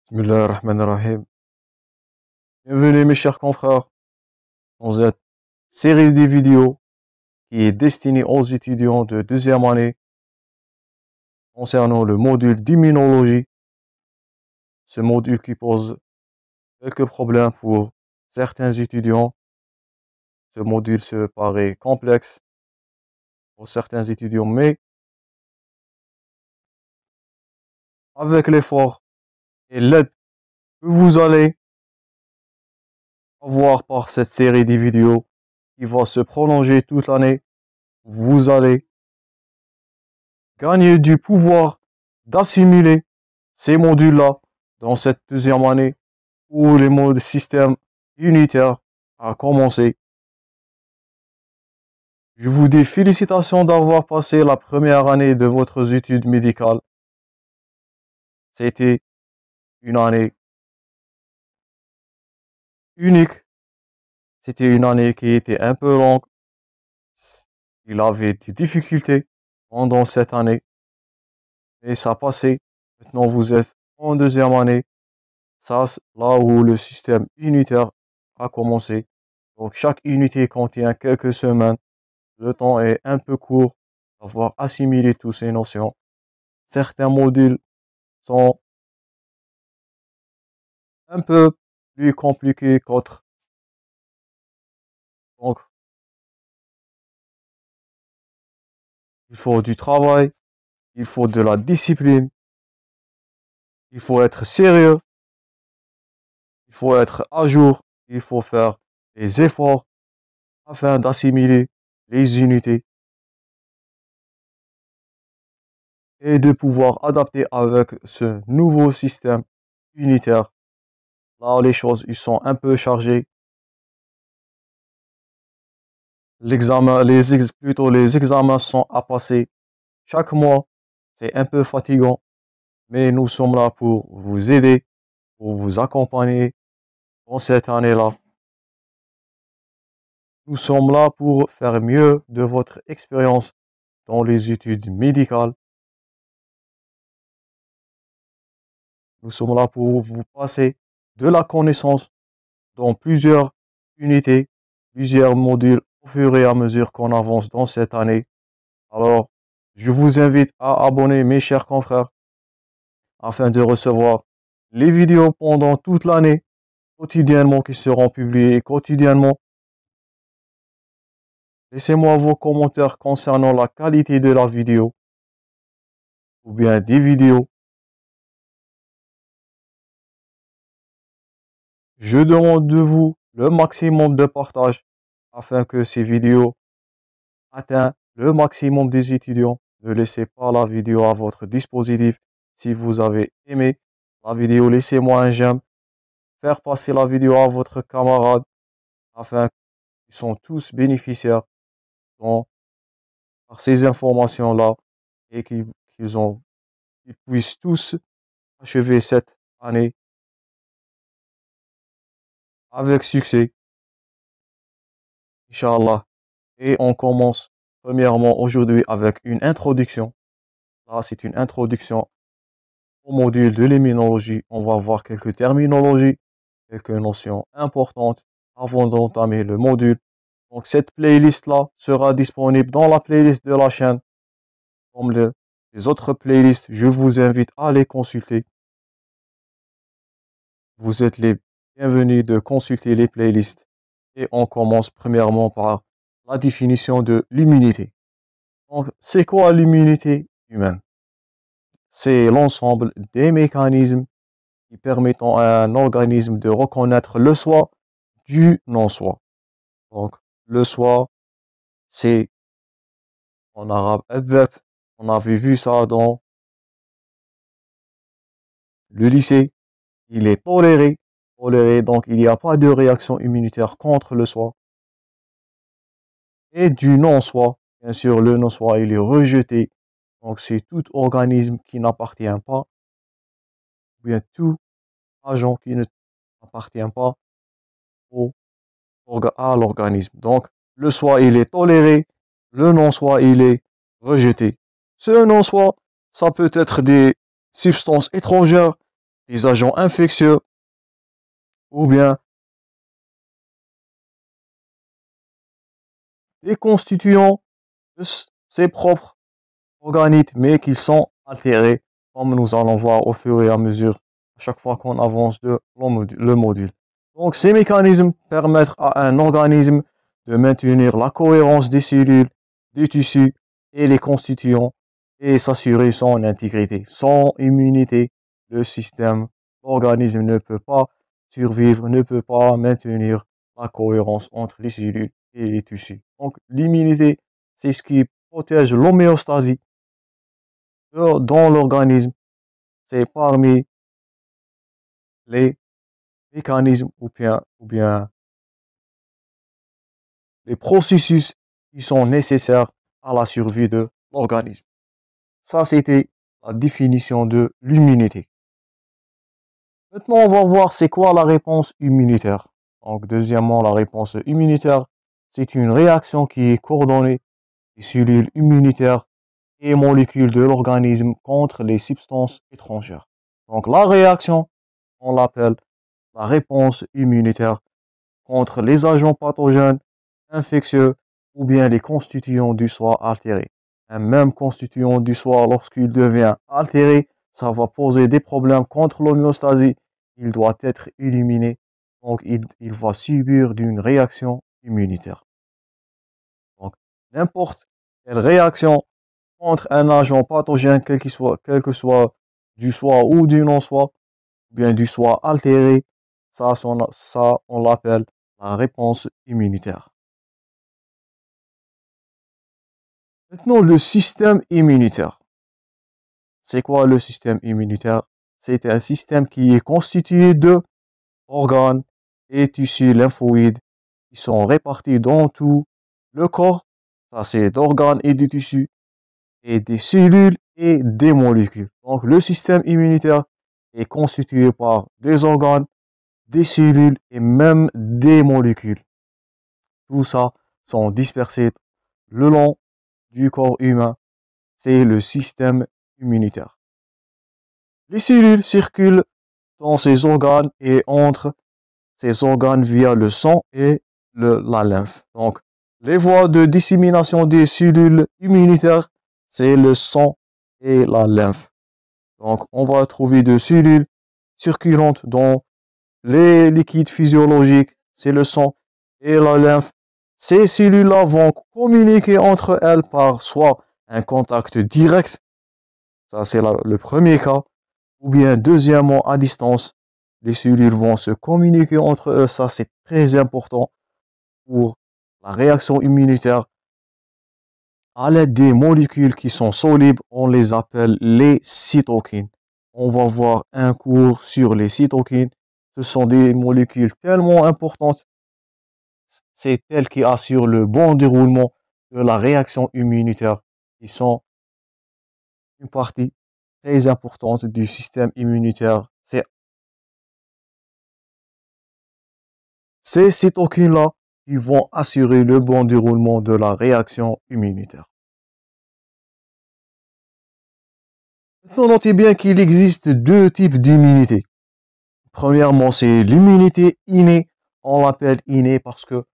Bismillahirrahmanirrahim. Bienvenue mes chers confrères dans cette série de vidéos qui est destinée aux étudiants de deuxième année concernant le module d'immunologie. Ce module qui pose quelques problèmes pour certains étudiants. Ce module se paraît complexe pour certains étudiants, mais avec l'effort et l'aide que vous allez avoir par cette série de vidéos qui va se prolonger toute l'année, vous allez gagner du pouvoir d'assimiler ces modules-là dans cette deuxième année où les modes système unitaire a commencé. Je vous dis félicitations d'avoir passé la première année de votre étude médicale. C'était une année unique. C'était une année qui était un peu longue. Il avait des difficultés pendant cette année. Et ça passait. Maintenant, vous êtes en deuxième année. Ça, là où le système unitaire a commencé. Donc, chaque unité contient quelques semaines. Le temps est un peu court d'avoir assimilé toutes ces notions. Certains modules sont un peu plus compliqués qu'autres. Donc, il faut du travail, il faut de la discipline, il faut être sérieux, il faut être à jour, il faut faire des efforts afin d'assimiler les unités et de pouvoir adapter avec ce nouveau système unitaire. Là, les choses ils sont un peu chargées. Plutôt les examens sont à passer chaque mois. C'est un peu fatigant, mais nous sommes là pour vous aider, pour vous accompagner dans cette année-là. Nous sommes là pour faire mieux de votre expérience dans les études médicales. Nous sommes là pour vous passer de la connaissance dans plusieurs unités, plusieurs modules au fur et à mesure qu'on avance dans cette année. Alors, je vous invite à abonner mes chers confrères afin de recevoir les vidéos pendant toute l'année, quotidiennement, qui seront publiées quotidiennement. Laissez-moi vos commentaires concernant la qualité de la vidéo ou bien des vidéos. Je demande de vous le maximum de partage afin que ces vidéos atteignent le maximum des étudiants. Ne laissez pas la vidéo à votre dispositif. Si vous avez aimé la vidéo, laissez-moi un j'aime. Faire passer la vidéo à votre camarade afin qu'ils sont tous bénéficiaires par ces informations-là et qu'ils puissent tous achever cette année avec succès, Inch'Allah. Et on commence premièrement aujourd'hui avec une introduction. Là, c'est une introduction au module de l'immunologie. On va voir quelques terminologies, quelques notions importantes avant d'entamer le module. Donc, cette playlist-là sera disponible dans la playlist de la chaîne. Comme les autres playlists, je vous invite à les consulter. Vous êtes les bienvenus de consulter les playlists. Et on commence premièrement par la définition de l'immunité. Donc, c'est quoi l'immunité humaine? C'est l'ensemble des mécanismes qui permettent à un organisme de reconnaître le soi du non-soi. Donc, le soi, c'est en arabe adhat. On avait vu ça dans le lycée. Il est toléré. Donc il n'y a pas de réaction immunitaire contre le soi. Et du non-soi, bien sûr, le non-soi, il est rejeté. Donc c'est tout organisme qui n'appartient pas, ou bien tout agent qui n'appartient pas à l'organisme. Donc le soi, il est toléré, le non-soi, il est rejeté. Ce non-soi, ça peut être des substances étrangères, des agents infectieux ou bien des constituants de ses propres organites, mais qui sont altérés, comme nous allons voir au fur et à mesure, à chaque fois qu'on avance de le module. Donc, ces mécanismes permettent à un organisme de maintenir la cohérence des cellules, des tissus et les constituants et s'assurer son intégrité. Sans immunité, l'organisme ne peut pas survivre, ne peut pas maintenir la cohérence entre les cellules et les tissus. Donc, l'immunité, c'est ce qui protège l'homéostasie dans l'organisme. C'est parmi les mécanismes ou bien les processus qui sont nécessaires à la survie de l'organisme. Ça, c'était la définition de l'immunité. Maintenant, on va voir c'est quoi la réponse immunitaire. Donc, deuxièmement, la réponse immunitaire, c'est une réaction qui est coordonnée des cellules immunitaires et molécules de l'organisme contre les substances étrangères. Donc, la réaction, on l'appelle la réponse immunitaire contre les agents pathogènes, infectieux ou bien les constituants du soi altérés. Un même constituant du soi, lorsqu'il devient altéré, ça va poser des problèmes contre l'homéostasie. Il doit être éliminé. Donc, il va subir d'une réaction immunitaire. Donc, n'importe quelle réaction contre un agent pathogène, quel que soit du soi ou du non-soi, ou bien du soi altéré, ça on l'appelle la réponse immunitaire. Maintenant, le système immunitaire. C'est quoi le système immunitaire? C'est un système qui est constitué de organes et tissus lymphoïdes qui sont répartis dans tout le corps. Ça, c'est d'organes et de tissus et des cellules et des molécules. Donc, le système immunitaire est constitué par des organes, des cellules et même des molécules. Tout ça sont dispersés le long du corps humain. C'est le système immunitaire. Les cellules circulent dans ces organes et entre ces organes via le sang et la lymphe. Donc, les voies de dissémination des cellules immunitaires, c'est le sang et la lymphe. Donc, on va trouver des cellules circulantes dans les liquides physiologiques, c'est le sang et la lymphe. Ces cellules-là vont communiquer entre elles par soit un contact direct, ça c'est le premier cas, ou bien deuxièmement à distance. Les cellules vont se communiquer entre eux, ça c'est très important pour la réaction immunitaire. À l'aide des molécules qui sont solubles, on les appelle les cytokines. On va voir un cours sur les cytokines. Ce sont des molécules tellement importantes. C'est elles qui assurent le bon déroulement de la réaction immunitaire, qui sont une partie très importante du système immunitaire. C'est ces cytokines-là qui vont assurer le bon déroulement de la réaction immunitaire. Maintenant, notez bien qu'il existe deux types d'immunité. Premièrement, c'est l'immunité innée. On l'appelle innée parce que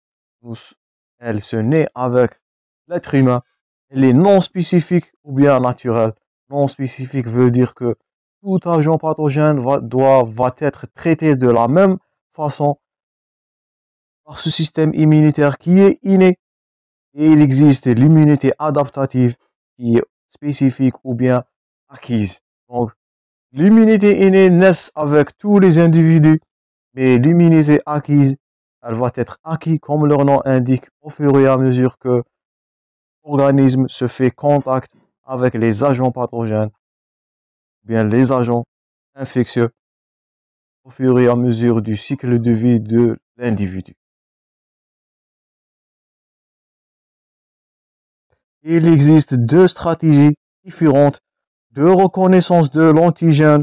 elle se naît avec l'être humain. Elle est non spécifique ou bien naturelle. Non spécifique veut dire que tout agent pathogène va être traité de la même façon par ce système immunitaire qui est inné. Et il existe l'immunité adaptative qui est spécifique ou bien acquise. Donc, l'immunité innée naît avec tous les individus, mais l'immunité acquise, elle va être acquise, comme leur nom indique, au fur et à mesure que l'organisme se fait contact avec les agents pathogènes, bien les agents infectieux, au fur et à mesure du cycle de vie de l'individu. Il existe deux stratégies différentes de reconnaissance de l'antigène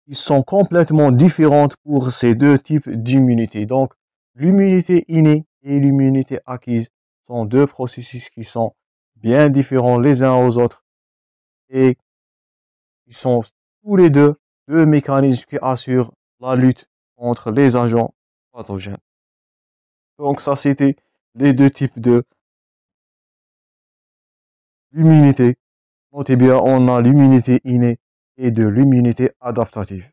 qui sont complètement différentes pour ces deux types d'immunité. Donc, l'immunité innée et l'immunité acquise sont deux processus qui sont bien différents les uns aux autres et ils sont tous les deux deux mécanismes qui assurent la lutte contre les agents pathogènes. Donc ça, c'était les deux types de l'immunité. Notez bien, on a l'immunité innée et de l'immunité adaptative.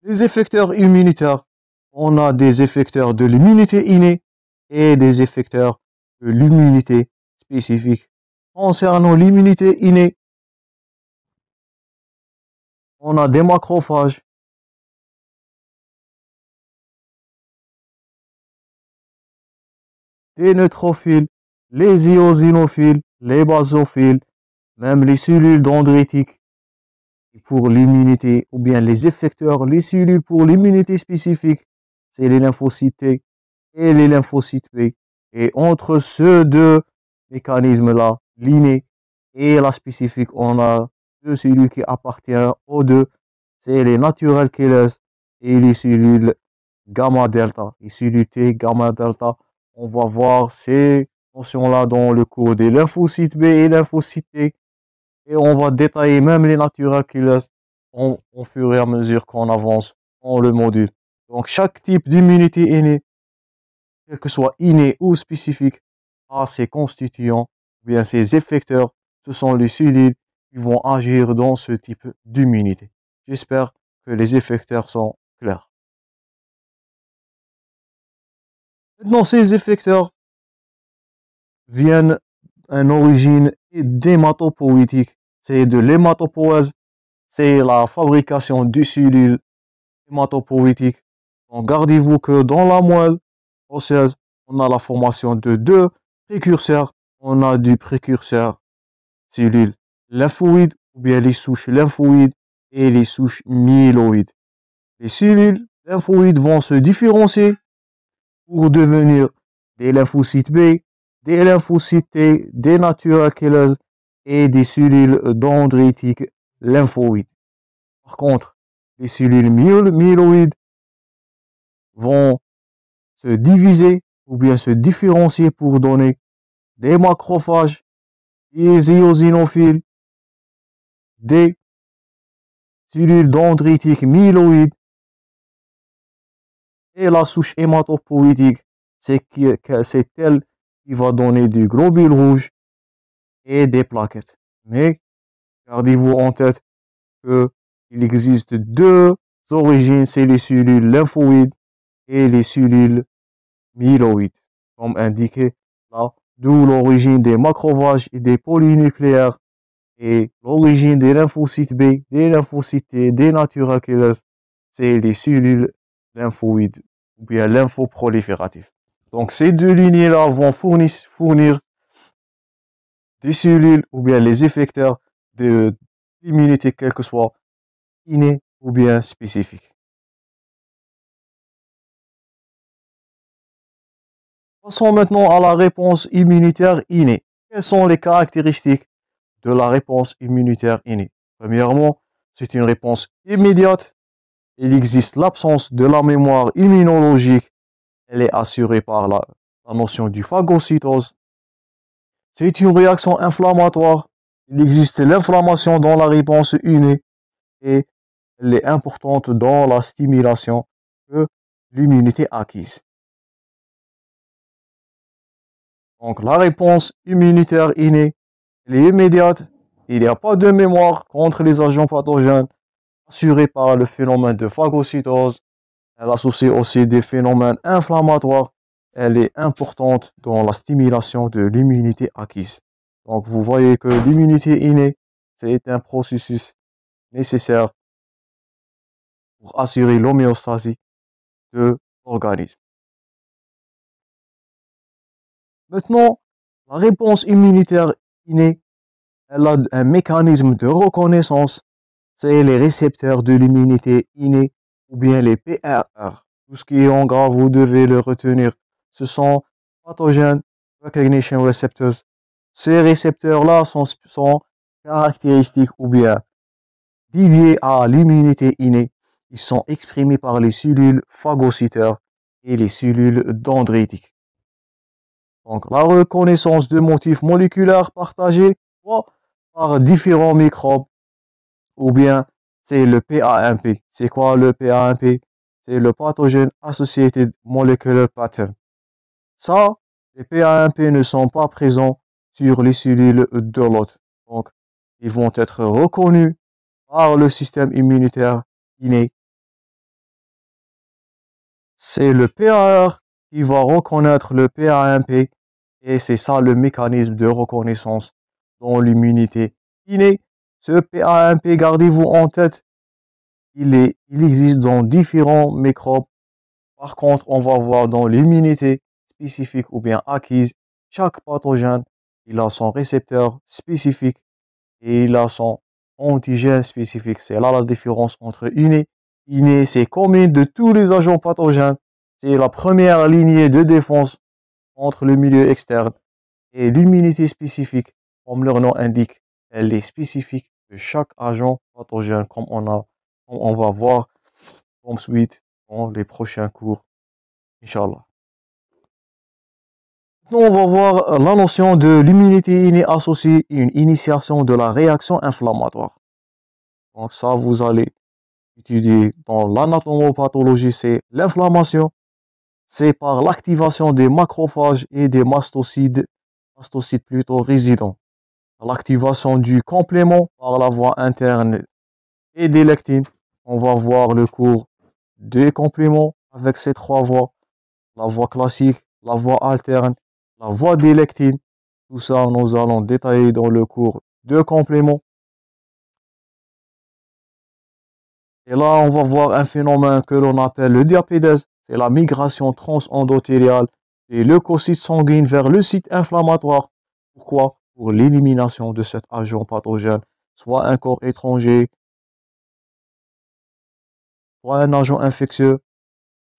Les effecteurs immunitaires, on a des effecteurs de l'immunité innée et des effecteurs de l'immunité spécifique. Concernant l'immunité innée, on a des macrophages, des neutrophiles, les eosinophiles, les basophiles, même les cellules dendritiques pour l'immunité, ou bien les effecteurs, les cellules pour l'immunité spécifique, c'est les lymphocytes T et les lymphocytes B. Et entre ces deux mécanismes-là, l'inné et la spécifique, on a deux cellules qui appartiennent aux deux. C'est les natural killers et les cellules gamma delta. Les cellules T, gamma delta, on va voir ces notions-là dans le cours des lymphocytes B et lymphocytes T. Et on va détailler même les natural killers au fur et à mesure qu'on avance dans le module. Donc chaque type d'immunité innée, quel que soit inné ou spécifique, a ses constituants, ou bien ses effecteurs. Ce sont les cellules qui vont agir dans ce type d'immunité. J'espère que les effecteurs sont clairs. Maintenant, ces effecteurs viennent d'une origine d'hématopoïétique. C'est de l'hématopoïèse, c'est la fabrication de cellules hématopoïétiques. Donc, gardez-vous que dans la moelle osseuse, on a la formation de deux précurseurs. On a du précurseur cellules lymphoïdes, ou bien les souches lymphoïdes et les souches myéloïdes. Les cellules lymphoïdes vont se différencier pour devenir des lymphocytes B, des lymphocytes T, des natural killers et des cellules dendritiques lymphoïdes. Par contre, les cellules myéloïdes vont se diviser ou bien se différencier pour donner des macrophages, des eosinophiles, des cellules dendritiques myéloïdes et la souche hématopoïétique, c'est elle qui va donner du globule rouge et des plaquettes. Mais gardez-vous en tête qu'il existe deux origines, c'est les cellules lymphoïdes et les cellules myéloïdes, comme indiqué là, d'où l'origine des macrophages et des polynucléaires et l'origine des lymphocytes B, des lymphocytes T, des natural killers, c'est les cellules lymphoïdes ou bien lymphoprolifératives. Donc ces deux lignées-là vont fournir des cellules ou bien les effecteurs de l'immunité, quelle que soit innée ou bien spécifique. Passons maintenant à la réponse immunitaire innée. Quelles sont les caractéristiques de la réponse immunitaire innée? Premièrement, c'est une réponse immédiate. Il existe l'absence de la mémoire immunologique. Elle est assurée par la notion du phagocytose. C'est une réaction inflammatoire. Il existe l'inflammation dans la réponse innée et elle est importante dans la stimulation de l'immunité acquise. Donc la réponse immunitaire innée, elle est immédiate. Il n'y a pas de mémoire contre les agents pathogènes assurée par le phénomène de phagocytose. Elle associe aussi des phénomènes inflammatoires. Elle est importante dans la stimulation de l'immunité acquise. Donc vous voyez que l'immunité innée, c'est un processus nécessaire pour assurer l'homéostasie de l'organisme. Maintenant, la réponse immunitaire innée, elle a un mécanisme de reconnaissance, c'est les récepteurs de l'immunité innée ou bien les PRR. Tout ce qui est en gras, vous devez le retenir. Ce sont Pathogen Recognition Receptors. Ces récepteurs-là sont caractéristiques ou bien dédiés à l'immunité innée. Ils sont exprimés par les cellules phagocytaires et les cellules dendritiques. Donc, la reconnaissance de motifs moléculaires partagés par différents microbes ou bien c'est le PAMP. C'est quoi le PAMP? C'est le Pathogen Associated Molecular Pattern. Ça, les PAMP ne sont pas présents sur les cellules de l'hôte. Donc, ils vont être reconnus par le système immunitaire inné. C'est le PAR qui va reconnaître le PAMP et c'est ça le mécanisme de reconnaissance dans l'immunité innée. Ce PAMP, gardez-vous en tête, il existe dans différents microbes. Par contre, on va voir dans l'immunité spécifique ou bien acquise, chaque pathogène, il a son récepteur spécifique et il a son antigène spécifique. C'est là la différence entre inné. Inné, c'est commune de tous les agents pathogènes. C'est la première lignée de défense contre le milieu externe. Et l'immunité spécifique, comme leur nom indique, elle est spécifique de chaque agent pathogène, comme on va voir comme suite dans les prochains cours, Inch'Allah. Maintenant, on va voir la notion de l'immunité innée associée à une initiation de la réaction inflammatoire. Donc ça, vous allez étudier dans l'anatomopathologie, c'est l'inflammation. C'est par l'activation des macrophages et des mastocytes plutôt résidents. L'activation du complément par la voie interne et des lectines. On va voir le cours des compléments avec ces trois voies. La voie classique, la voie alterne, la voie des lectines. Tout ça, nous allons détailler dans le cours de compléments. Et là, on va voir un phénomène que l'on appelle le diapédèse. C'est la migration transendothéliale des leucocytes sanguines vers le site inflammatoire. Pourquoi? Pour l'élimination de cet agent pathogène, soit un corps étranger, soit un agent infectieux.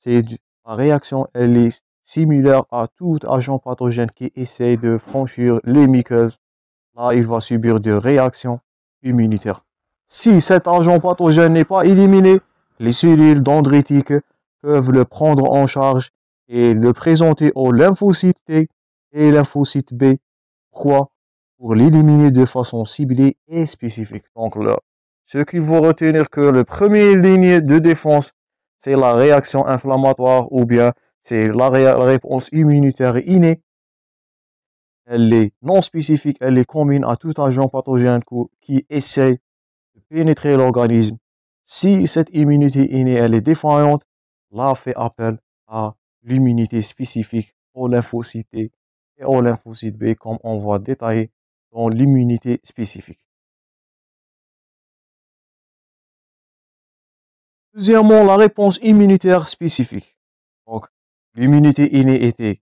La réaction, elle est similaire à tout agent pathogène qui essaie de franchir les muqueuses. Là, il va subir des réactions immunitaires. Si cet agent pathogène n'est pas éliminé, les cellules dendritiques peuvent le prendre en charge et le présenter aux lymphocytes T et lymphocytes B. Pourquoi? Pour l'éliminer de façon ciblée et spécifique. Donc là, ce qu'il faut retenir que le premier ligne de défense, c'est la réaction inflammatoire ou bien c'est la réponse immunitaire innée. Elle est non spécifique, elle est commune à tout agent pathogène qui essaie de pénétrer l'organisme. Si cette immunité innée elle est défaillante, là fait appel à l'immunité spécifique aux lymphocytes T et aux lymphocytes B, comme on va détailler dans l'immunité spécifique. Deuxièmement, la réponse immunitaire spécifique. Donc, l'immunité innée était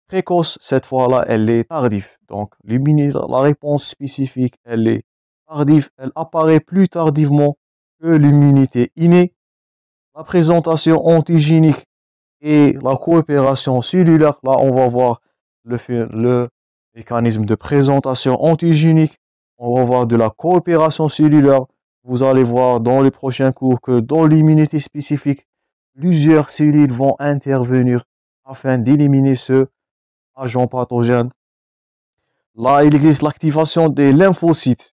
précoce, cette fois-là, elle est tardive. Donc, la réponse spécifique, elle est tardive, elle apparaît plus tardivement que l'immunité innée. La présentation antigénique et la coopération cellulaire, là, on va voir le mécanisme de présentation antigénique. On va voir de la coopération cellulaire. Vous allez voir dans les prochains cours que dans l'immunité spécifique, plusieurs cellules vont intervenir afin d'éliminer ce agent pathogène. Là, il existe l'activation des lymphocytes.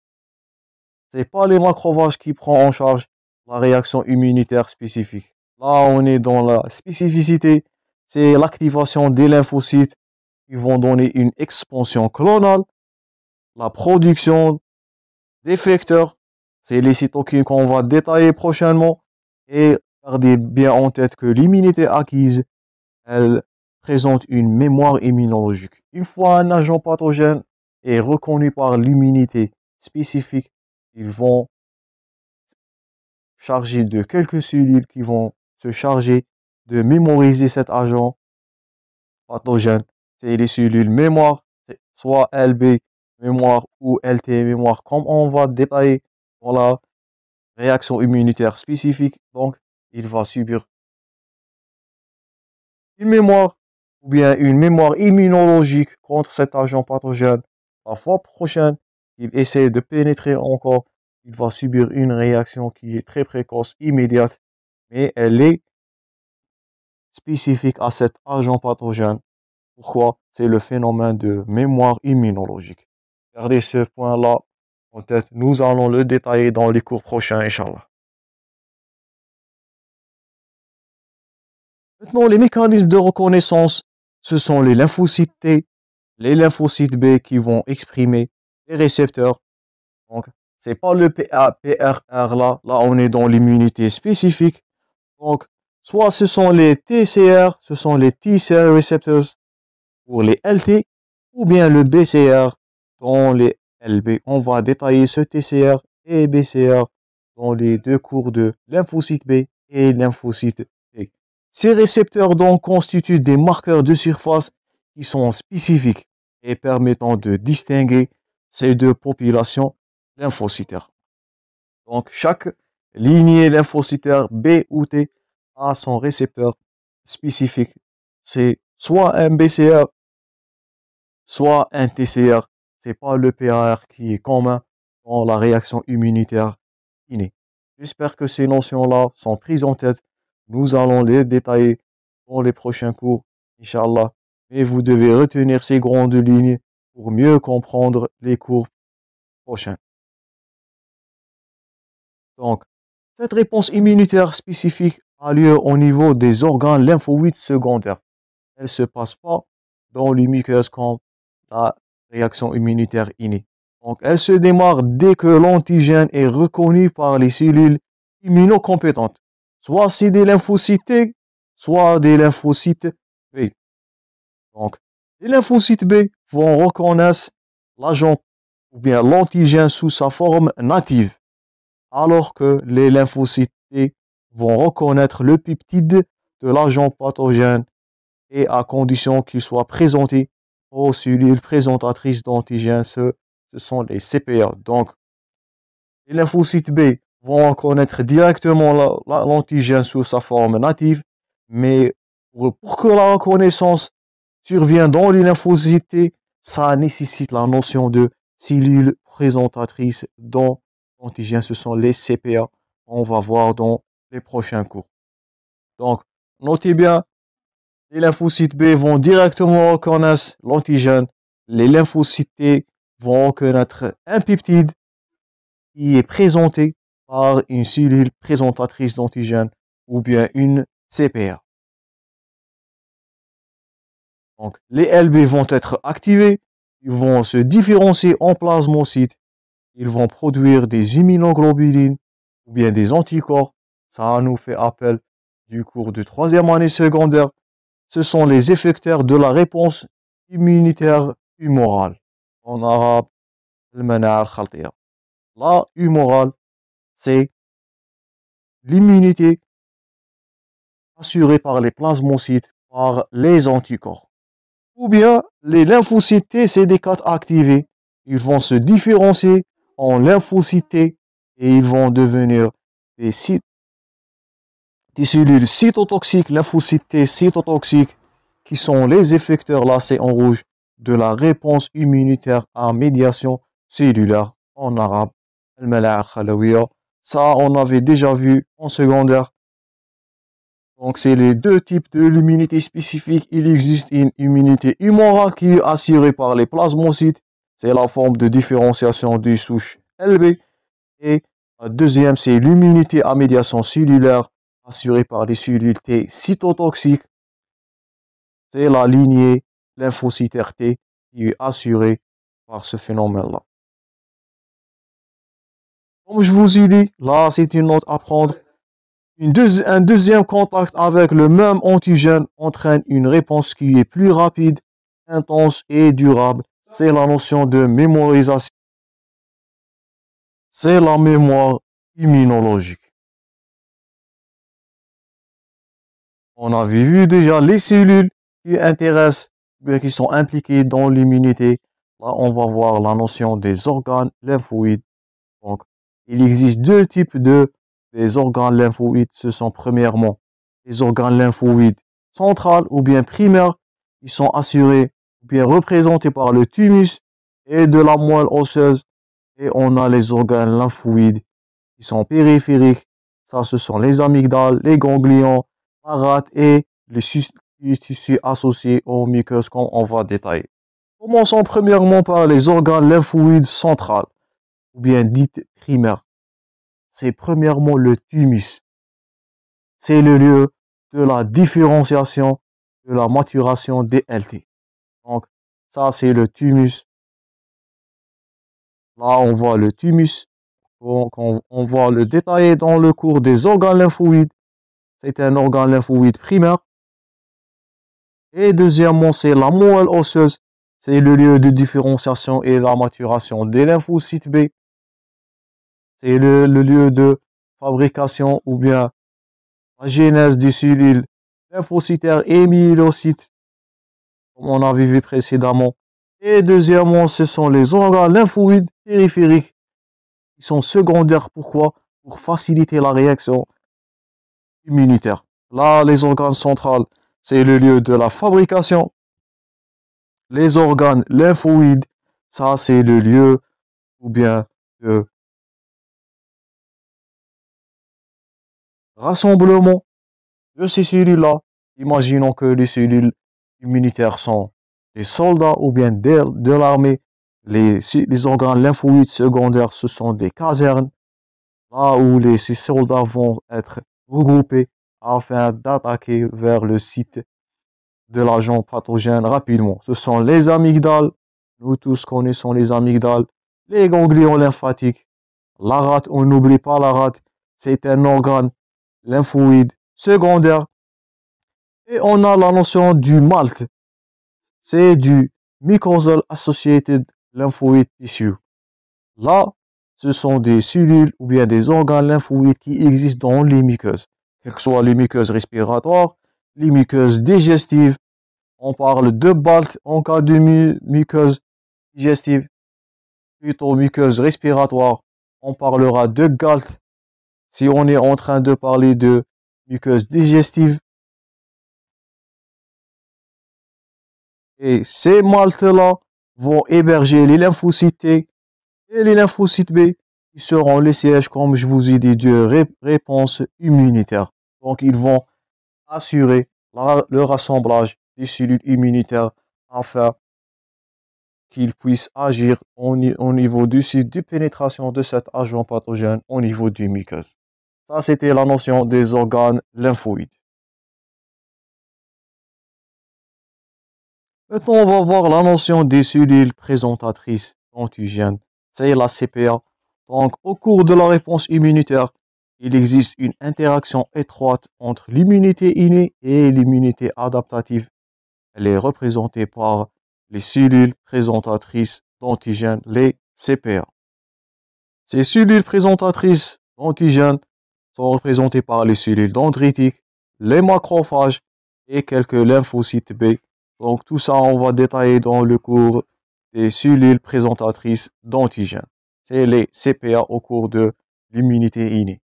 Ce n'est pas les macrophages qui prennent en charge la réaction immunitaire spécifique. Là, on est dans la spécificité. C'est l'activation des lymphocytes qui vont donner une expansion clonale, la production d'effecteurs. C'est les cytokines qu'on va détailler prochainement. Et gardez bien en tête que l'immunité acquise, elle présente une mémoire immunologique. Une fois un agent pathogène est reconnu par l'immunité spécifique, ils vont charger de quelques cellules qui vont se charger de mémoriser cet agent pathogène. C'est les cellules mémoire, soit LB mémoire ou LT mémoire, comme on va détailler dans la réaction immunitaire spécifique. Donc, il va subir une mémoire ou bien une mémoire immunologique contre cet agent pathogène. La fois prochaine, il essaie de pénétrer encore, il va subir une réaction qui est très précoce, immédiate, mais elle est spécifique à cet agent pathogène. Pourquoi? C'est le phénomène de mémoire immunologique. Regardez ce point-là en tête. Nous allons le détailler dans les cours prochains, Inch'Allah. Maintenant, les mécanismes de reconnaissance, ce sont les lymphocytes T, les lymphocytes B qui vont exprimer les récepteurs. Donc, c'est pas le PRR là. Là, on est dans l'immunité spécifique. Donc, soit ce sont les TCR, ce sont les T-cell receptors pour les LT, ou bien le BCR dans les LB. On va détailler ce TCR et BCR dans les deux cours de lymphocyte B et lymphocyte T. Ces récepteurs donc constituent des marqueurs de surface qui sont spécifiques et permettant de distinguer ces deux populations lymphocytaires. Donc chaque lignée lymphocytaire B ou T a son récepteur spécifique. C'est soit un BCR, soit un TCR. C'est pas le PAR qui est commun dans la réaction immunitaire innée. J'espère que ces notions-là sont prises en tête. Nous allons les détailler dans les prochains cours, Inch'Allah. Mais vous devez retenir ces grandes lignes pour mieux comprendre les cours prochains. Donc, cette réponse immunitaire spécifique a lieu au niveau des organes lymphoïdes secondaires. Elle ne se passe pas dans les muqueuses comme la réaction immunitaire innée. Donc, elle se démarre dès que l'antigène est reconnu par les cellules immunocompétentes. Soit c'est des lymphocytes T, soit des lymphocytes B. Donc, les lymphocytes B vont reconnaître l'agent ou bien l'antigène sous sa forme native, alors que les lymphocytes T vont reconnaître le peptide de l'agent pathogène et à condition qu'il soit présenté aux cellules présentatrices d'antigènes, ce sont les CPA. Donc, les lymphocytes B vont reconnaître directement l'antigène sous sa forme native, mais pour que la reconnaissance survienne dans les lymphocytes T, ça nécessite la notion de cellules présentatrices d'antigènes, ce sont les CPA. On va voir dans les prochains cours. Donc, notez bien, les lymphocytes B vont directement reconnaître l'antigène. Les lymphocytes T vont reconnaître un peptide qui est présenté par une cellule présentatrice d'antigène ou bien une CPA. Donc, les LB vont être activés, ils vont se différencier en plasmocytes, ils vont produire des immunoglobulines ou bien des anticorps. Ça nous fait appel du cours de 3e année secondaire. Ce sont les effecteurs de la réponse immunitaire humorale. En arabe, المناعة الخلطية. La humorale, c'est l'immunité assurée par les plasmocytes, par les anticorps. Ou bien les lymphocytes T CD4 activés, ils vont se différencier en lymphocytes T et ils vont devenir des cellules cytotoxiques, lymphocytes T cytotoxiques, qui sont les effecteurs, là c'est en rouge, de la réponse immunitaire à médiation cellulaire, en arabe. Ça, on avait déjà vu en secondaire. Donc, c'est les deux types de l'immunité spécifique. Il existe une immunité humorale qui est assurée par les plasmocytes. C'est la forme de différenciation des souches LB. Et la deuxième, c'est l'immunité à médiation cellulaire assurée par les cellules T cytotoxiques. C'est la lignée lymphocytaire T qui est assurée par ce phénomène-là. Comme je vous ai dit, là, c'est une note à prendre. Un deuxième contact avec le même antigène entraîne une réponse qui est plus rapide, intense et durable. C'est la notion de mémorisation. C'est la mémoire immunologique. On avait vu déjà les cellules qui intéressent, qui sont impliquées dans l'immunité. Là, on va voir la notion des organes lymphoïdes. Donc, il existe deux types des organes lymphoïdes. Ce sont premièrement les organes lymphoïdes centrales ou bien primaires. Ils sont assurés ou bien représentés par le thymus et de la moelle osseuse. Et on a les organes lymphoïdes qui sont périphériques. Ça, ce sont les amygdales, les ganglions, la rate et les tissus associés aux muqueuses qu'on va détailler. Commençons premièrement par les organes lymphoïdes centrales. ou bien dites primaires. C'est premièrement le thymus. C'est le lieu de la différenciation, de la maturation des LT. Donc, ça, c'est le thymus. Là, on voit le thymus. Donc, on va le détailler dans le cours des organes lymphoïdes. C'est un organe lymphoïde primaire. Et deuxièmement, c'est la moelle osseuse. C'est le lieu de différenciation et la maturation des lymphocytes B. C'est le lieu de fabrication ou bien la genèse des cellules lymphocytaires et myélocytes, comme on avait vu précédemment. Et deuxièmement, ce sont les organes lymphoïdes périphériques qui sont secondaires. Pourquoi? Pour faciliter la réaction immunitaire. Là, les organes centrales, c'est le lieu de la fabrication. Les organes lymphoïdes, ça c'est le lieu ou bien de rassemblement de ces cellules-là. Imaginons que les cellules immunitaires sont des soldats ou bien de l'armée. Les organes lymphoïdes secondaires, ce sont des casernes, là où ces soldats vont être regroupés afin d'attaquer vers le site de l'agent pathogène rapidement. Ce sont les amygdales. Nous tous connaissons les amygdales. Les ganglions lymphatiques. La rate, on n'oublie pas la rate. C'est un organe lymphoïde secondaire. Et on a la notion du MALT. C'est du Mucosal Associated Lymphoid Tissue. Là, ce sont des cellules ou bien des organes lymphoïdes qui existent dans les muqueuses. Quelles que soient les muqueuses respiratoires, les muqueuses digestives. On parle de BALT en cas de muqueuse digestive, plutôt muqueuse respiratoire. On parlera de GALT si on est en train de parler de muqueuse digestive. Et ces MALT-là vont héberger les lymphocytes T et les lymphocytes B qui seront les sièges, comme je vous ai dit, de réponse immunitaire. Donc, ils vont assurer le rassemblage des cellules immunitaires afin qu'ils puissent agir au niveau du site de pénétration de cet agent pathogène au niveau du muqueuse. Ça, c'était la notion des organes lymphoïdes. Maintenant, on va voir la notion des cellules présentatrices d'antigènes. C'est la CPA. Donc, au cours de la réponse immunitaire, il existe une interaction étroite entre l'immunité innée et l'immunité adaptative. Elle est représentée par les cellules présentatrices d'antigènes, les CPA. Ces cellules présentatrices d'antigènes sont représentées par les cellules dendritiques, les macrophages et quelques lymphocytes B. Donc tout ça, on va détailler dans le cours des cellules présentatrices d'antigènes. C'est les CPA au cours de l'immunité innée.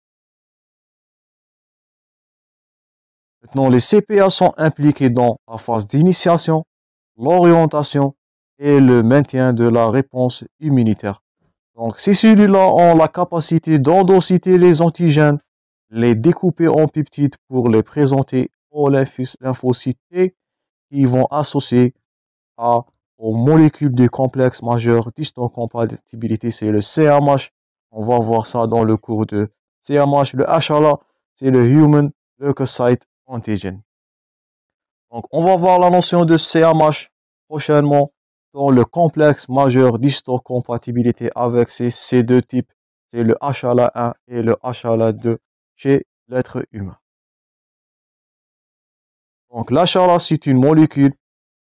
Maintenant, les CPA sont impliqués dans la phase d'initiation, l'orientation et le maintien de la réponse immunitaire. Donc, ces cellules-là ont la capacité d'endocyter les antigènes, les découper en peptides pour les présenter aux lymphocytes T qui vont associer aux molécules du complexe majeur d'histocompatibilité, c'est le CMH. On va voir ça dans le cours de CMH. Le HLA, c'est le Human Leukocyte Antigen. Donc, on va voir la notion de CMH prochainement dans le complexe majeur d'histocompatibilité avec ces deux types. C'est le HLA1 et le HLA2 chez l'être humain. Donc, l'HLA, c'est une molécule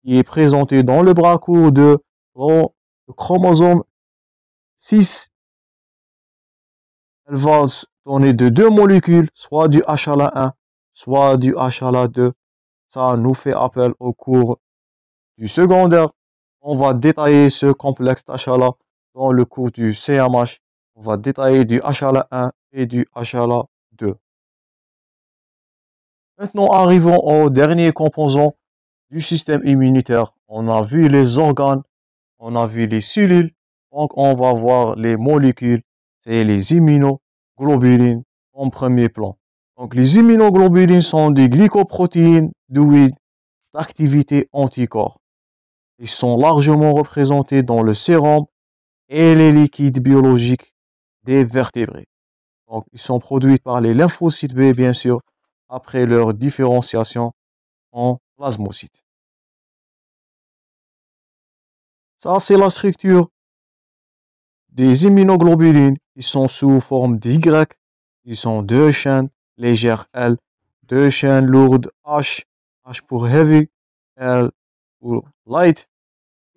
qui est présentée dans le bras court de le chromosome 6. Elle va donner de deux molécules, soit du HLA1, soit du HLA2. Ça nous fait appel au cours du secondaire. On va détailler ce complexe HLA dans le cours du CMH. On va détailler du HLA1 et du HLA2. Maintenant, arrivons au dernier composant du système immunitaire. On a vu les organes, on a vu les cellules. Donc, on va voir les molécules. C'est les immunoglobulines en premier plan. Donc, les immunoglobulines sont des glycoprotéines douées d'activité anticorps. Ils sont largement représentés dans le sérum et les liquides biologiques des vertébrés. Donc, ils sont produits par les lymphocytes B, bien sûr, après leur différenciation en plasmocytes. Ça, c'est la structure des immunoglobulines. Ils sont sous forme d'Y. Ils sont deux chaînes légères L, deux chaînes lourdes H, H pour heavy, L pour light.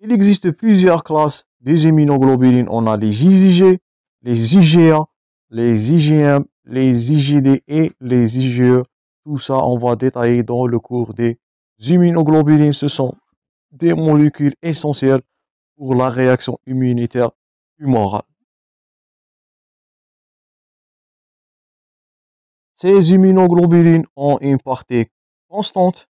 Il existe plusieurs classes des immunoglobulines. On a les JIG, les IgA, les IgM, les IgD et les IgE. Tout ça, on va détailler dans le cours des immunoglobulines. Ce sont des molécules essentielles pour la réaction immunitaire humorale. Ces immunoglobulines ont une partie constante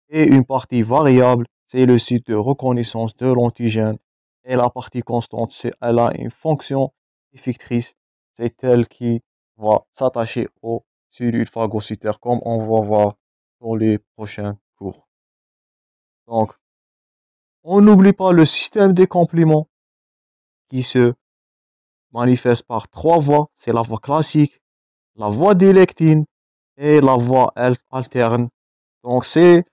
et une partie variable. C'est le site de reconnaissance de l'antigène. Et la partie constante, elle a une fonction effectrice. C'est elle qui va s'attacher aux cellules phagocytaires, comme on va voir dans les prochains cours. Donc, on n'oublie pas le système des compléments qui se manifeste par trois voies. C'est la voie classique, la voie des lectines et la voie alterne. Donc, c'est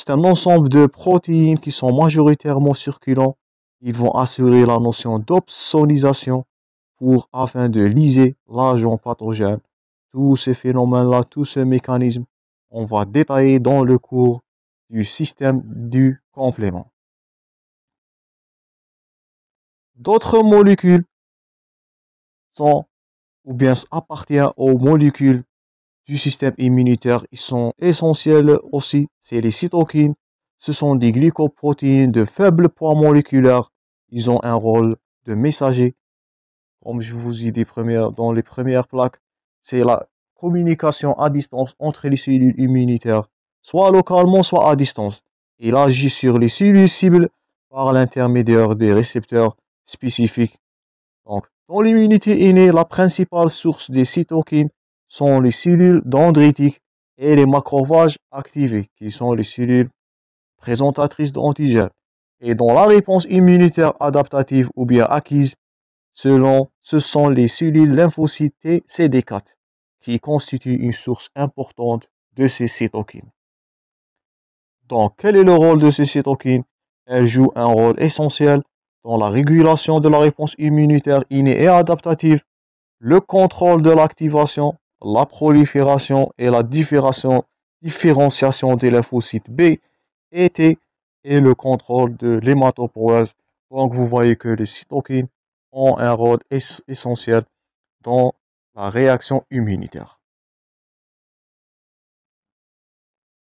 un ensemble de protéines qui sont majoritairement circulants. Ils vont assurer la notion d'opsonisation afin de lyser l'agent pathogène. Tous ces phénomènes-là, tous ces mécanismes, on va détailler dans le cours du système du complément. D'autres molécules sont ou bien appartiennent aux molécules du système immunitaire. Ils sont essentiels aussi. C'est les cytokines. Ce sont des glycoprotéines de faible poids moléculaire. Ils ont un rôle de messager. Comme je vous ai dit dans les premières plaques, c'est la communication à distance entre les cellules immunitaires, soit localement, soit à distance. Il agit sur les cellules cibles par l'intermédiaire des récepteurs spécifiques. Donc, dans l'immunité innée, la principale source des cytokines sont les cellules dendritiques et les macrophages activés, qui sont les cellules présentatrices d'antigènes. Et dans la réponse immunitaire adaptative ou bien acquise, ce sont les cellules lymphocytes CD4 qui constituent une source importante de ces cytokines. Donc, quel est le rôle de ces cytokines? Elles jouent un rôle essentiel dans la régulation de la réponse immunitaire innée et adaptative, le contrôle de l'activation, la prolifération et la différenciation des lymphocytes B et T et le contrôle de l'hématopoïèse. Donc, vous voyez que les cytokines ont un rôle essentiel dans la réaction immunitaire.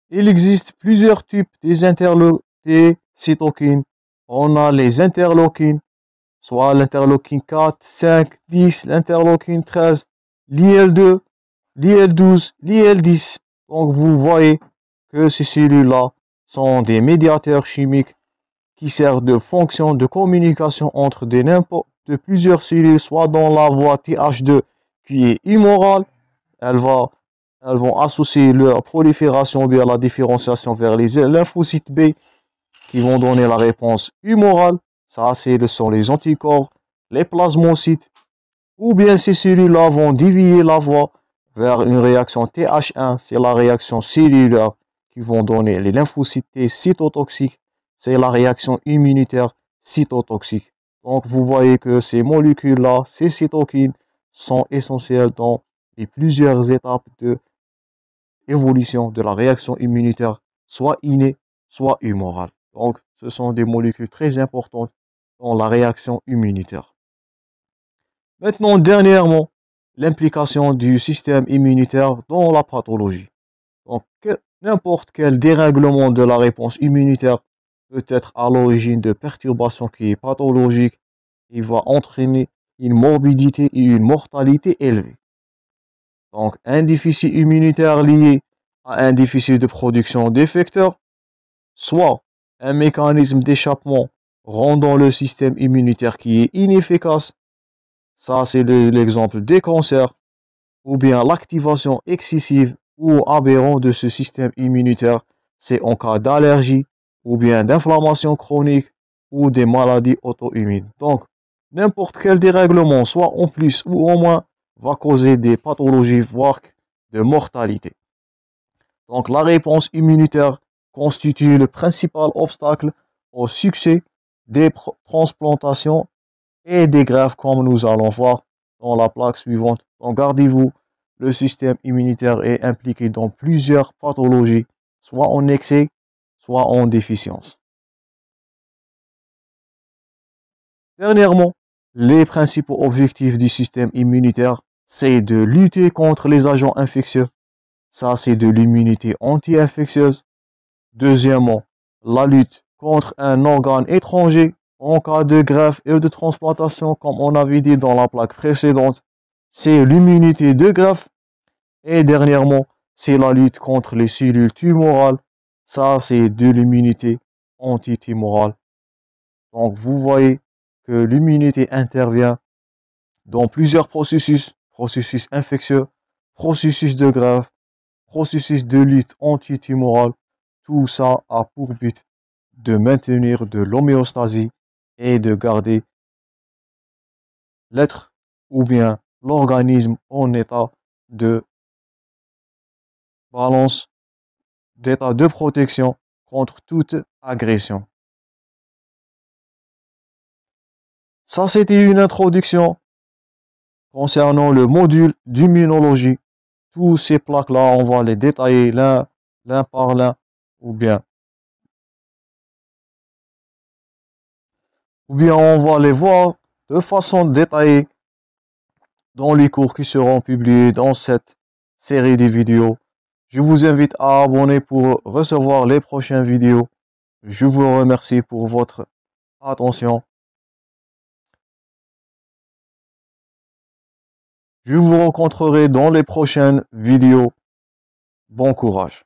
Il existe plusieurs types des cytokines. On a les interleukines, soit l'interleukine 4, 5, 10, l'interleukine 13, l'IL2, l'IL12, l'IL10. Donc vous voyez que ces cellules-là sont des médiateurs chimiques qui servent de fonction de communication entre de plusieurs cellules, soit dans la voie TH2 qui est immorale, elles vont associer leur prolifération ou bien la différenciation vers les lymphocytes B qui vont donner la réponse humorale. Ça, ce sont les anticorps, les plasmocytes. Ou bien ces cellules-là vont dévier la voie vers une réaction TH1, c'est la réaction cellulaire qui vont donner les lymphocytes T cytotoxiques. C'est la réaction immunitaire cytotoxique. Donc, vous voyez que ces molécules-là, ces cytokines, sont essentielles dans les plusieurs étapes de évolution de la réaction immunitaire, soit innée, soit humorale. Donc, ce sont des molécules très importantes dans la réaction immunitaire. Maintenant, dernièrement, l'implication du système immunitaire dans la pathologie. Donc, n'importe quel dérèglement de la réponse immunitaire peut être à l'origine de perturbations qui est pathologique. Il va entraîner une morbidité et une mortalité élevée. Donc, un déficit immunitaire lié à un déficit de production d'effecteurs, soit un mécanisme d'échappement rendant le système immunitaire qui est inefficace, ça c'est l'exemple des cancers, ou bien l'activation excessive ou aberrante de ce système immunitaire, c'est en cas d'allergie, ou bien d'inflammation chronique, ou des maladies auto-immunes. Donc, n'importe quel dérèglement, soit en plus ou en moins, va causer des pathologies, voire de mortalité. Donc, la réponse immunitaire constitue le principal obstacle au succès des transplantations et des greffes, comme nous allons voir dans la plaque suivante. Donc, gardez-vous, le système immunitaire est impliqué dans plusieurs pathologies, soit en excès, soit en déficience. Dernièrement, les principaux objectifs du système immunitaire, c'est de lutter contre les agents infectieux. Ça, c'est de l'immunité anti-infectieuse. Deuxièmement, la lutte contre un organe étranger en cas de greffe et de transplantation, comme on avait dit dans la plaque précédente, c'est l'immunité de greffe. Et dernièrement, c'est la lutte contre les cellules tumorales. Ça, c'est de l'immunité antitumorale. Donc, vous voyez que l'immunité intervient dans plusieurs processus, processus infectieux, processus de greffe, processus de lutte antitumorale. Tout ça a pour but de maintenir de l'homéostasie et de garder l'être ou bien l'organisme en état de balance, d'état de protection contre toute agression. Ça, c'était une introduction concernant le module d'immunologie. Tous ces plaques-là, on va les détailler l'un par l'un, ou bien on va les voir de façon détaillée dans les cours qui seront publiés dans cette série de vidéos. Je vous invite à abonner pour recevoir les prochaines vidéos. Je vous remercie pour votre attention. Je vous rencontrerai dans les prochaines vidéos. Bon courage.